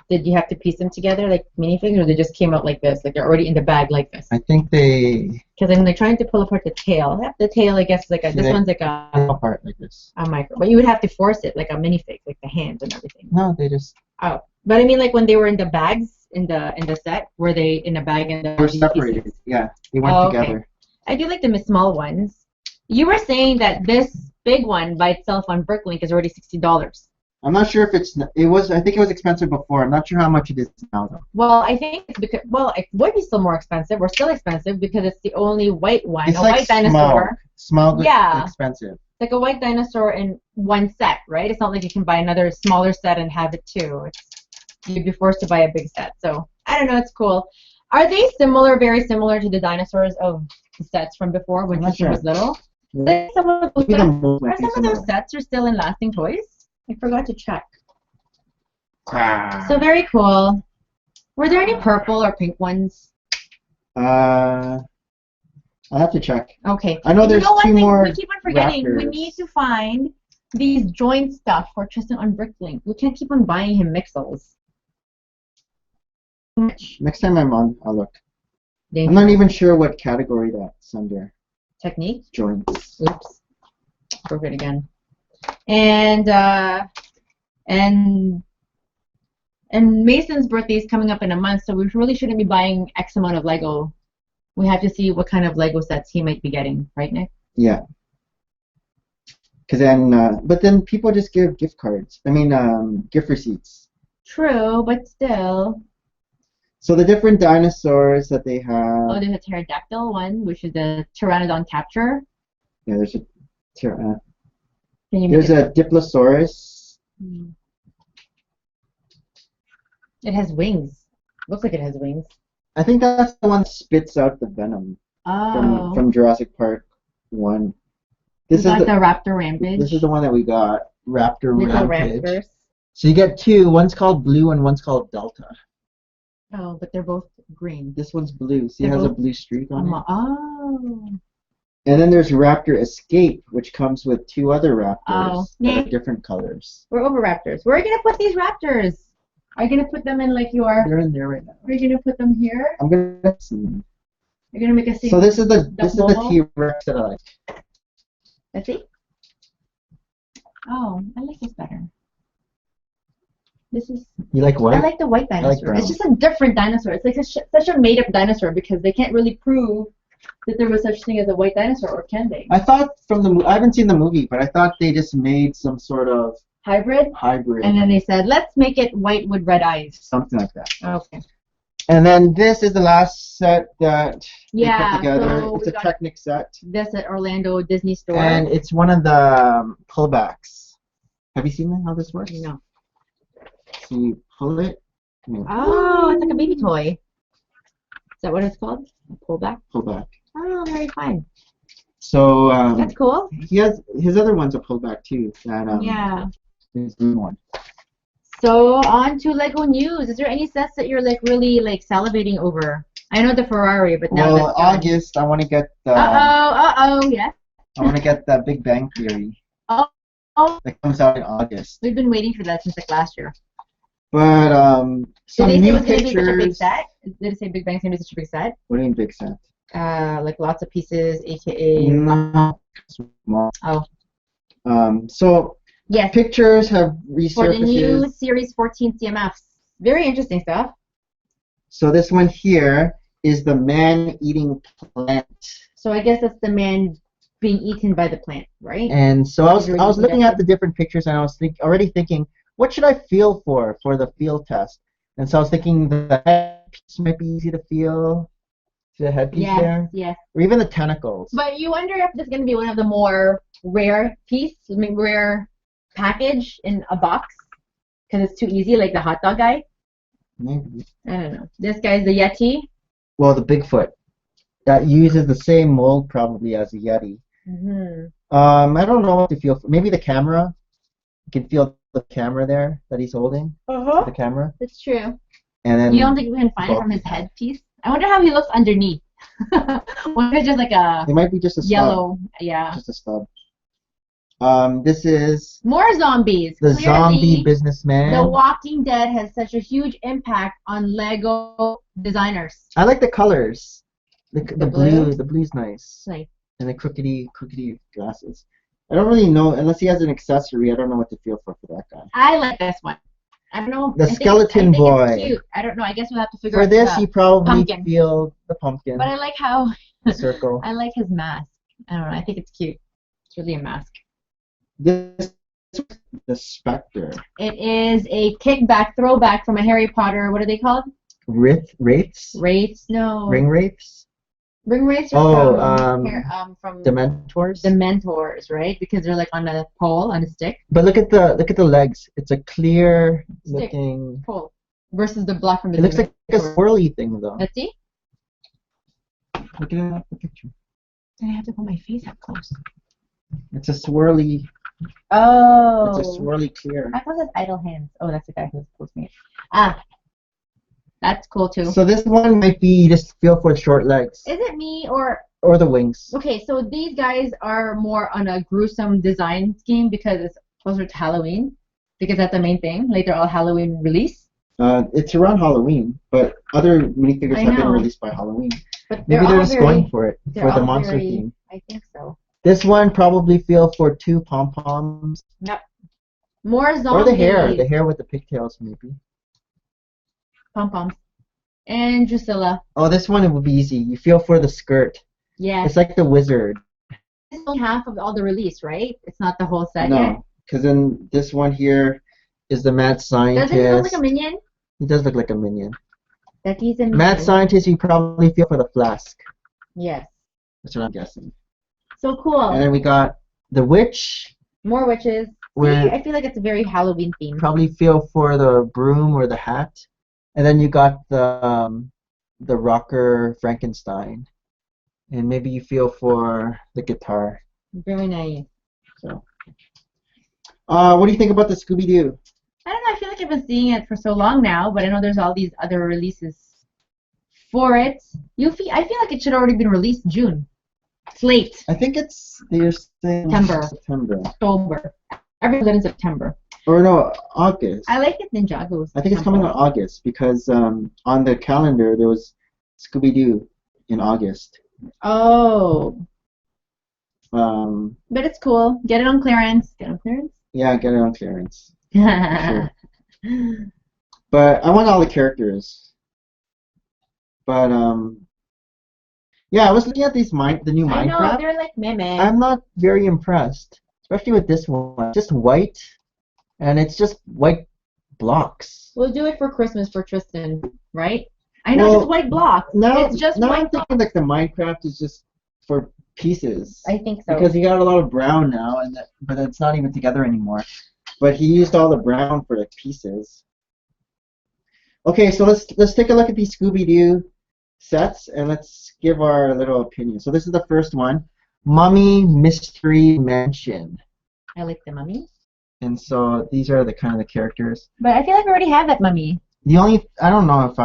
did you have to piece them together like minifigs, or they just came out like this? Like they're already in the bag like this? I think they Because I'm like trying to pull apart the tail. Yeah, the tail, I guess, is like a. See, This they- one's like fall apart like this. a micro. But you would have to force it like a minifig, like the hands and everything. No, they just Oh, but I mean, like when they were in the bags in the set, were they in a bag and were separated. Yeah, they went Oh, okay. together. I do like the small ones. You were saying that this big one by itself on Bricklink is already $60. I'm not sure if it was. I think it was expensive before. I'm not sure how much it is now though. Well, I think it's because it would be still more expensive, or still expensive because it's the only white one, It's a like white dinosaur. small, Yeah. expensive. Like a white dinosaur in one set, right? It's not like you can buy another smaller set and have it too. You'd be forced to buy a big set. So I don't know. It's cool. Are they similar, very similar to the dinosaurs of the sets from before when I'm not Tristan sure. was little? Like some of those Maybe the sets, mold might are be some of those similar. sets are still in lasting toys? I forgot to check. Ah. So very cool. Were there any purple or pink ones? I'll have to check. Okay. I know And there's you know one two thing more we keep on forgetting. We Raptors. need to find these joint stuff for Tristan on Bricklink. We can't keep on buying him mixels. Next time I'm on, I'll look. I'm Dangerous. not even sure what category that's under. Technique. Joints. Oops. Broke it again. And Mason's birthday is coming up in a month, so we really shouldn't be buying X amount of Lego. We have to see what kind of Lego sets he might be getting, right, Nick? Yeah. Cause then, but then people just give gift cards. I mean, gift receipts. True, but still. So the different dinosaurs that they have. Oh, there's a pterodactyl one, which is the Pteranodon capture. Yeah, there's a. Can you make There's it? a Diplosaurus. It has wings. Looks like it has wings. I think that's the one that spits out the venom Oh. from Jurassic Park 1. This is the Raptor Rampage. This is the one that we got. Raptor Little Rampage. Raptors. So you get two. One's called Blue and one's called Delta. Oh, but they're both green. This one's blue. See, it They're has a both- blue streak on it. Oh. And then there's Raptor Escape, which comes with two other raptors Oh, that are yeah. different colors. We're over raptors. Where are you going to put these raptors? Are you going to put them in like your... They're in there right now. Are you going to put them here? I'm gonna see. You're gonna make a So this is the Momo? T-Rex that I like. Let's see. Oh, I like this better. This is. You like what? I like the white like dinosaur. brown. It's just a different dinosaur. It's like such a made-up dinosaur because they can't really prove that there was such thing as a white dinosaur, or can they? I thought from the I haven't seen the movie, but I thought they just made some sort of Hybrid. hybrid. And then they said, let's make it white with red eyes. Something like that. Okay. And then this is the last set that we Yeah. put together. So It's we a got Technic set. this at Orlando Disney Store. And it's one of the pullbacks. Have you seen how this works? No. So you pull it. Oh, it's like a baby toy. Is that what it's called? A pullback? Pull back. Oh, very fun. So That's cool. he has his other one's a pullback too. That Yeah. his new one. So on to Lego news. Is there any sets that you're like really like salivating over? I know the Ferrari, but now Well, that's done. August I want to get the Yes. I want to get the Big Bang Theory. Oh, That comes out in August. we've been waiting for that since like last year. But Did some they say it new was going to be such a big pictures. set? Did it say Big Bang's going to be such a big set? What do you mean big set? Like lots of pieces, aka. No. Small. Oh. So Yes. pictures have For the new resurfaced. Series 14 CMFs. Very interesting stuff. So this one here is the man-eating plant. So I guess that's the man being eaten by the plant, right? And so I was looking at Digested. the different pictures and I was already thinking, what should I feel for the field test? And so I was thinking the headpiece might be easy to feel. See the headpiece there? Yes. Or even the tentacles. But you wonder if this is going to be one of the more rare rare package in a box because it's too easy, like the hot dog guy. Maybe. I don't know. This guy's the Yeti. Well, the Bigfoot. That uses the same mold probably as a Yeti. Mm-hmm. I don't know what to feel for. Maybe the camera. You can feel the camera there that he's holding. Uh-huh. The camera. That's true. And then You don't think we can find it from his headpiece? I wonder how he looks underneath. Wonder if it's just like a it might be just a stub. yellow, yeah. Just a stub. This is More zombies. the Clearly, zombie businessman. The Walking Dead has such a huge impact on Lego designers. I like the colors. The blue? blue. The blue's nice. Like, And the crookedy glasses. I don't really know unless he has an accessory. I don't know what to feel for that guy. I like this one. I don't know. The I think skeleton boy. It's cute. I don't know. I guess we'll have to figure For out this, the you probably pumpkin. feel the pumpkin, But I like how the circle. I like his mask. I don't know. I think it's cute. It's really a mask. This the Spectre. It is a kickback throwback from a Harry Potter. What are they called? Wraiths? Wraiths? No. Ring wraiths? Ring wraiths Oh, are from Dementors? Dementors, right? Because they're like on a pole, on a stick. But look at the legs. It's a clear Stick. looking. Pole. Versus the block from the It looks like a Dementor. swirly thing though. Let's see. Look at the picture. I have to put my face up close. It's a swirly. Oh. It's a swirly clear. I thought it was Idle Hands. Oh, that's the guy who's posting it. Ah. That's cool too. So this one might be just feel for short legs Is it me or or the wings. okay? So these guys are more on a gruesome design scheme because it's closer to Halloween. Because that's the main thing. Like they're all Halloween release. It's around Halloween, but other minifigures I have been know. released by Halloween. But Maybe they're all just very, going for it they're for the all monster very- theme. I think so. This one probably feel for two pom poms Yep. More zombies. or the hair with the pigtails maybe. Pom poms. And Drusilla. Oh, this one it would be easy. You feel for the skirt. Yeah. It's like the wizard. It's only half of all the release, right? It's not the whole set yet. No, because then this one here is the mad scientist. Doesn't he look like a minion? He does look like a minion. That he's a minion. Mad scientist, you probably feel for the flask. Yes. That's what I'm guessing. So cool. And then we got the witch. More witches. See, Where I feel like it's a very Halloween theme. probably feel for the broom or the hat. And then you got the rocker Frankenstein. And maybe you feel for the guitar. Very nice. So, what do you think about the ScoobyDoo? I don't know. I feel like I've been seeing it for so long now, but I know there's all these other releases for it. I feel like it should already been released June. It's late. I think they're saying September. October. Everything's in September. Or no, August. I like it Ninjago's. I think it's coming in August because on the calendar there was ScoobyDoo. in August. Oh. Um, But it's cool. Get it on clearance. Get it on clearance? yeah, get it on clearance. Sure. But I want all the characters. But yeah, I was looking at these the new I know, Minecraft. they're like meme. I'm not very impressed, especially with this one. Just white, and it's just white blocks. We'll do it for Christmas for Tristan, right? I know, Well, just white blocks. Now, It's just now white I'm thinking like the Minecraft is just for pieces. I think so. Because he got a lot of brown now, but it's not even together anymore. But he used all the brown for the pieces. Okay, so let's take a look at these ScoobyDoo sets and let's give our little opinion. So this is the first one, Mummy Mystery Mansion. I like the mummy. And so these are the kind of the characters. But I feel like we already have that mummy. I don't know if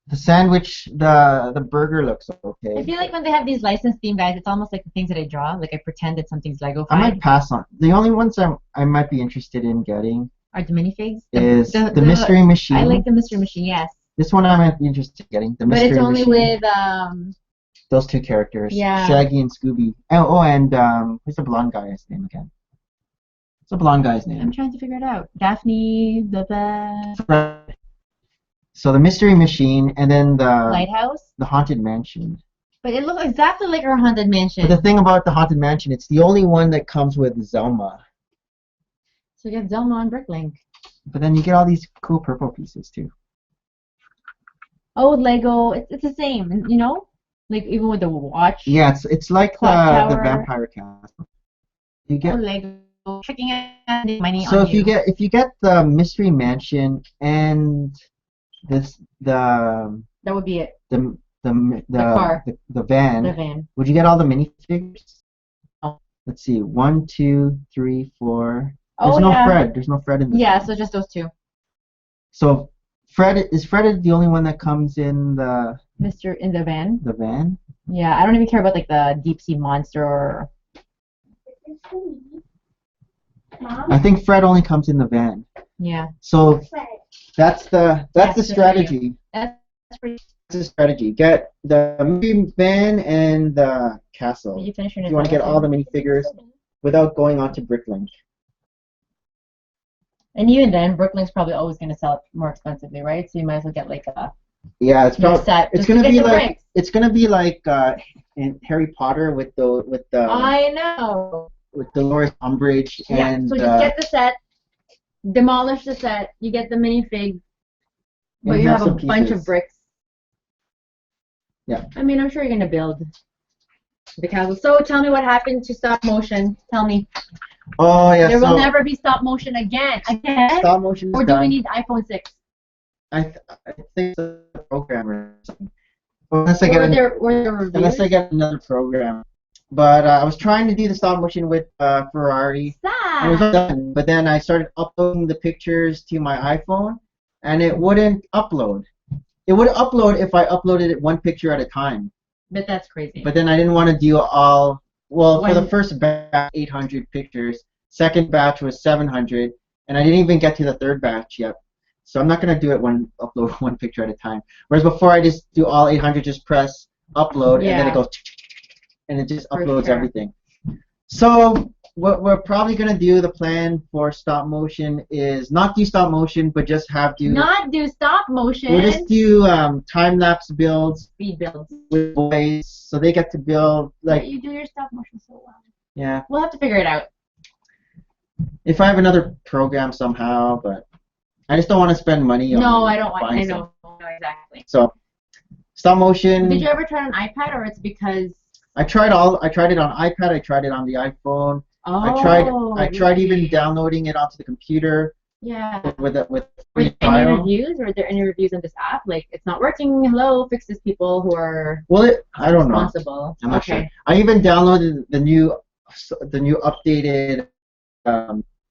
the sandwich, the burger looks okay. I feel like when they have these licensed theme guys, it's almost like the things that I draw. Like I pretend that something's Lego. I might pass on. The only ones I might be interested in getting are the minifigs. Is the Mystery Machine. I like the Mystery Machine, yes. This one I might be interested in getting. The Mystery But it's only Machine. with Those two characters. Yeah. Shaggy and Scooby. Oh, and who's the blonde guy's name again? What's the blonde guy's name? I'm trying to figure it out. Daphne, Fred. So the Mystery Machine, and then the Lighthouse. The Haunted Mansion. But it looks exactly like our Haunted Mansion. But the thing about the Haunted Mansion, it's the only one that comes with Zelma. So you get Zelma and Bricklink. But then you get all these cool purple pieces too. Oh, Lego, it's the same, you know? Like even with the watch. Yeah, it's like Clock the Tower. Vampire Castle. You get Lego tricking it money so on if you get the Mystery Mansion and that would be it. the car. the van, The van. would you get all the minifigures? Oh. Let's see, 1, 2, 3, 4. There's Oh, no yeah. Fred. There's no Fred in this. Yeah, one. so just those two. So Fred the only one that comes in the In the van. van? Yeah, I don't even care about like the deep sea monster or. I think Fred only comes in the van. Yeah. So that's the That's just strategy. That's pretty. That's the strategy. Get the movie van and the castle. Did you finish your You want to get all the minifigures without going on to Bricklink. And even then, Brooklink's probably always going to sell it more expensively, right? So you might as well get like a Yeah, it's probably set. it's just to gonna get be the like bricks. it's gonna be like in Harry Potter with the I know. with Dolores Umbridge Yeah. and So just get the set, demolish the set. You get the minifig, but and you have a some bunch pieces. of bricks. Yeah. I mean, I'm sure you're gonna build the castle. So tell me what happened to stop motion. Tell me. Oh yeah, There so will never be stop motion again. stop motion is Or do we done. need iPhone 6? I think it's a programmer or something. Unless I get unless I get another program. But I was trying to do the stop motion with Ferrari. And it was done, but then I started uploading the pictures to my iPhone, and it wouldn't upload. It would upload if I uploaded it one picture at a time. But that's crazy. But then I didn't want to do all. Well, for When- the first batch, 800 pictures. Second batch was 700, and I didn't even get to the third batch yet. So I'm not gonna do it upload one picture at a time. Whereas before I just do all 800, just press upload, and then it goes, and it just For uploads sure. everything. So what we're probably gonna do, the plan for stop motion is not do stop motion, but just have to. Not do stop motion. We'll just do time lapse builds Speed builds. with boys, so they get to build But like you do your stop motion so well. yeah. We'll have to figure it out. If I have another program somehow, but I just don't want to spend money on. No, I don't want. buying I know. No, exactly. So stop motion. Did you ever try it on iPad, or it's because? I tried it on iPad. I tried it on the iPhone. Oh. I tried even downloading it onto the computer Yeah. with Were free there any trial. reviews? Or are there any reviews on this app? Like, it's not working. Hello, fix this, people who are Well, I don't know. responsible. I'm not okay. sure. I even downloaded the new updated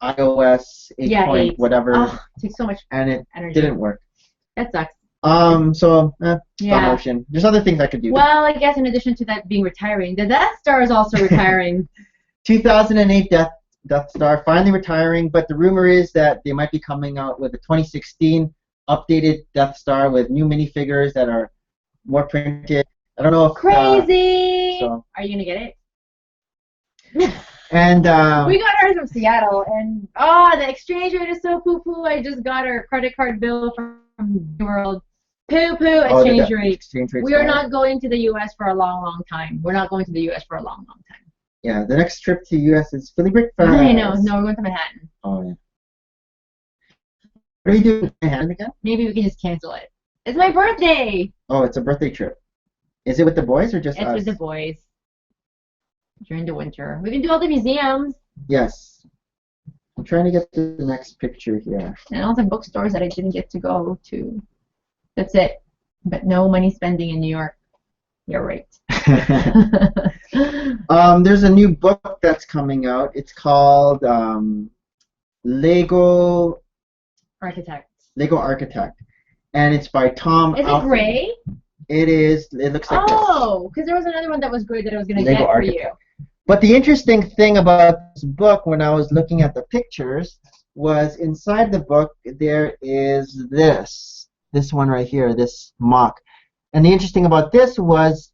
iOS 8 Yeah, point 8. whatever, Oh, it takes so much and it energy. didn't work. That sucks. So stop Yeah. motion. There's other things I could do. Well, I guess in addition to that being retiring, the Death Star is also retiring. 2008 Death Star finally retiring, but the rumor is that they might be coming out with a 2016 updated Death Star with new minifigures that are more printed. I don't know if Crazy. So. Are you gonna get it? And we got ours from Seattle, and the exchange rate is so poo-poo. I just got our credit card bill from the world. Poo-poo exchange rate. Exchange rate. We are not going to the U.S. for a long, long time. We're not going to the U.S. for a long, long time. Yeah, the next trip to U.S. is Philly Breakfast. I know. No, we're going to Manhattan. Oh yeah. What are you doing in Manhattan again? Maybe we can just cancel it. It's my birthday. Oh, it's a birthday trip. Is it with the boys or just us? It's with the boys. During the winter. We can do all the museums. Yes. I'm trying to get to the next picture here. And all the bookstores that I didn't get to go to. That's it. But no money spending in New York. You're right. There's a new book that's coming out. It's called Lego Architect. And it's by Tom. Is it gray? It is. It looks like this. Oh, because there was another one that was gray that I was going to get for you. But the interesting thing about this book, when I was looking at the pictures, was inside the book there is this one right here, this mock. And the interesting about this was,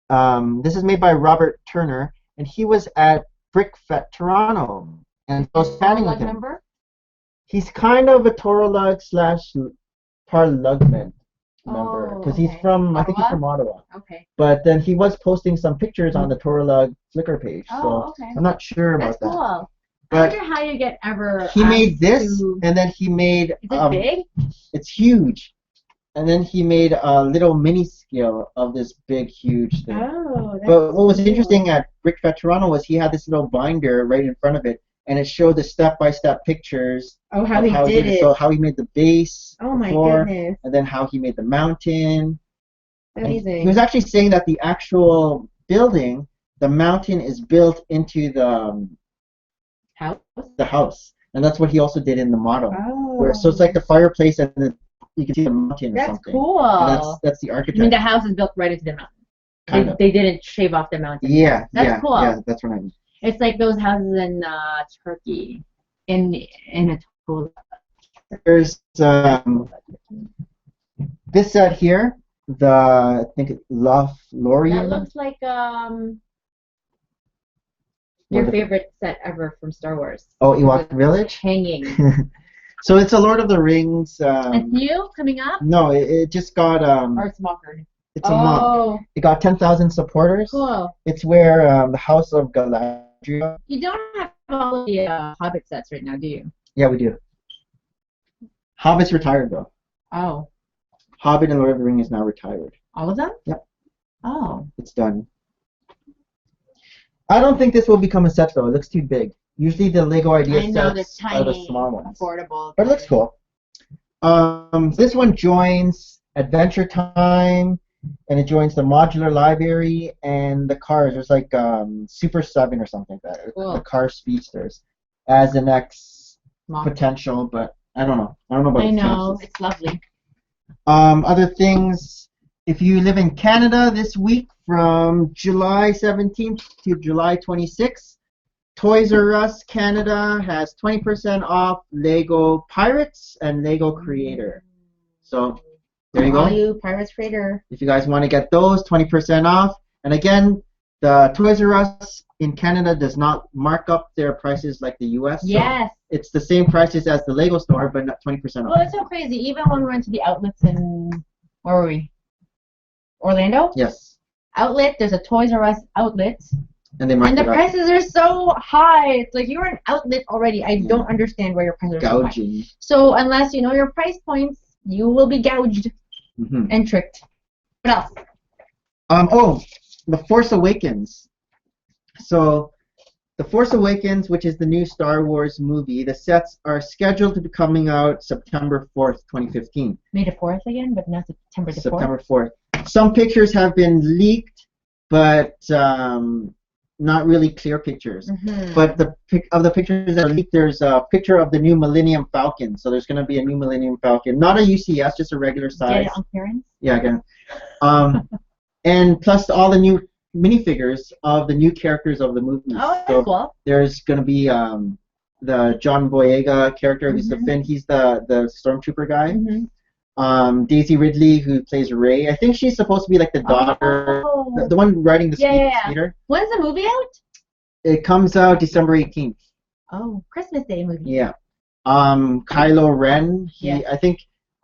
this is made by Robert Turner, and he was at BrickFest Toronto, and I was standing with him. Number? He's kind of a Toro lug / Parlugman member, because he's from, I think he's from Ottawa. Okay. But then he was posting some pictures on the Toro Lug Flickr page, so I'm not sure about that. That's cool. But I wonder how you get ever. He made this, and then he made. Is it big? It's huge, and then he made a little mini scale of this big, huge thing. Oh. But what was interesting at BrickFest Toronto was he had this little binder right in front of it, and it showed the step-by-step pictures. Oh, how he did it. So how he made the base. Oh my goodness. And then how he made the mountain. Amazing. He was actually saying that the actual building, the mountain is built into the house. And that's what he also did in the model. Oh. So it's like the fireplace, and then you can see the mountain or something. That's cool. And that's the architect. I mean, the house is built right into the mountain. Kind of. They didn't shave off the mountain. Yeah. That's cool. Yeah, that's what I mean. It's like those houses in Turkey, in a cool. There's this set here, I think Lothlorien. That looks like your favorite set ever from Star Wars. Oh, Ewok Village? Hanging. So it's a Lord of the Rings. It's new, coming up? No, it just got. Or it's Mockerd. It's a mock. It got 10,000 supporters. Cool. It's where the House of Galadriel. You don't have all of the Hobbit sets right now, do you? Yeah, we do. Hobbit's retired, though. Oh. Hobbit and Lord of the Rings is now retired. All of them? Yep. Oh. It's done. I don't think this will become a set, though. It looks too big. Usually the Lego idea sets are the small ones. Affordable. But it looks cool. This one joins Adventure Time, and it joins the Modular Library and the cars. There's like Super 7 or something like that. Cool. The car speedsters as the next potential, but I don't know. I don't know about the chances. It's lovely. Other things, if you live in Canada this week from July 17th to July 26th, Toys R Us Canada has 20% off Lego Pirates and Lego Creator. So there you go. All you Pirates Creator. If you guys want to get those, 20% off. And again, the Toys R Us in Canada does not mark up their prices like the US. Yes. So it's the same prices as the Lego store, but not 20% off. Well, it's so crazy. Even when we went to the outlets in, where were we? Orlando? Yes. Outlet, there's a Toys R Us outlet. And they mark And the it up. prices are so high. It's like you're an outlet already. I don't understand why your prices are so high. Gouging. So unless you know your price points, you will be gouged and tricked. What else? Oh, The Force Awakens. So, The Force Awakens, which is the new Star Wars movie, the sets are scheduled to be coming out September 4th, 2015. May the 4th again, but not September the 4th. September 4th. Some pictures have been leaked, but not really clear pictures. But the pictures that are leaked, there's a picture of the new Millennium Falcon. So there's going to be a new Millennium Falcon. Not a UCS, just a regular size. Get it on clearance? Yeah, again. And plus all the new minifigures of the new characters of the movie. Oh, that's cool. There's going to be the John Boyega character who's the Finn. He's the stormtrooper guy. Daisy Ridley, who plays Rey. I think she's supposed to be like the daughter Oh. The one riding the Yeah. speeder. When's the movie out? It comes out December 18th. Oh, Christmas Day movie. Yeah. Kylo Ren.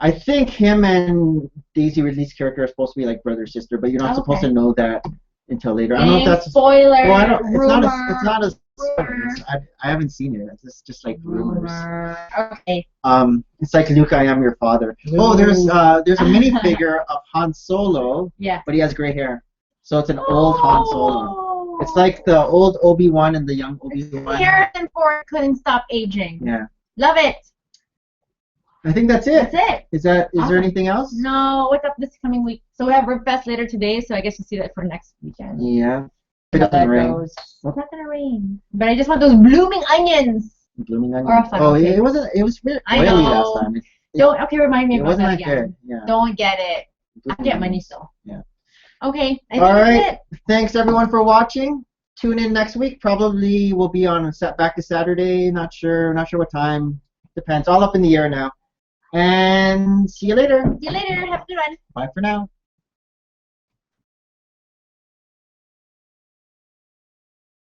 I think him and Daisy Ridley's character are supposed to be like brother sister, but you're not supposed to know that until later. I don't know if that's spoiler. Well, I don't. Rumor. It's not a. I haven't seen it. It's just like rumors. Okay. It's like Luke, I am your father. Oh, there's a minifigure of Han Solo. Yeah. But he has gray hair, so it's an old Han Solo. It's like the old Obi-Wan and the young Obi-Wan. Harrison Ford couldn't stop aging. Yeah. Love it. I think that's it. That's it. Is there anything else? No. What's up this coming week? So we have Ribfest later today, so I guess we'll see that for next weekend. Yeah. It doesn't rain. It's not gonna rain. But I just want those blooming onions. Blooming onions. Or a funnel cake. It wasn't. It was very I oily know. last time. Okay, remind me It about wasn't that that again. good. Yeah. Don't get it. I get money still. Yeah. Okay. I think All right. that's it. Thanks everyone for watching. Tune in next week. Probably we'll be on back to Saturday. Not sure what time. Depends. All up in the air now. And see you later. See you later. Have a good one. Bye for now.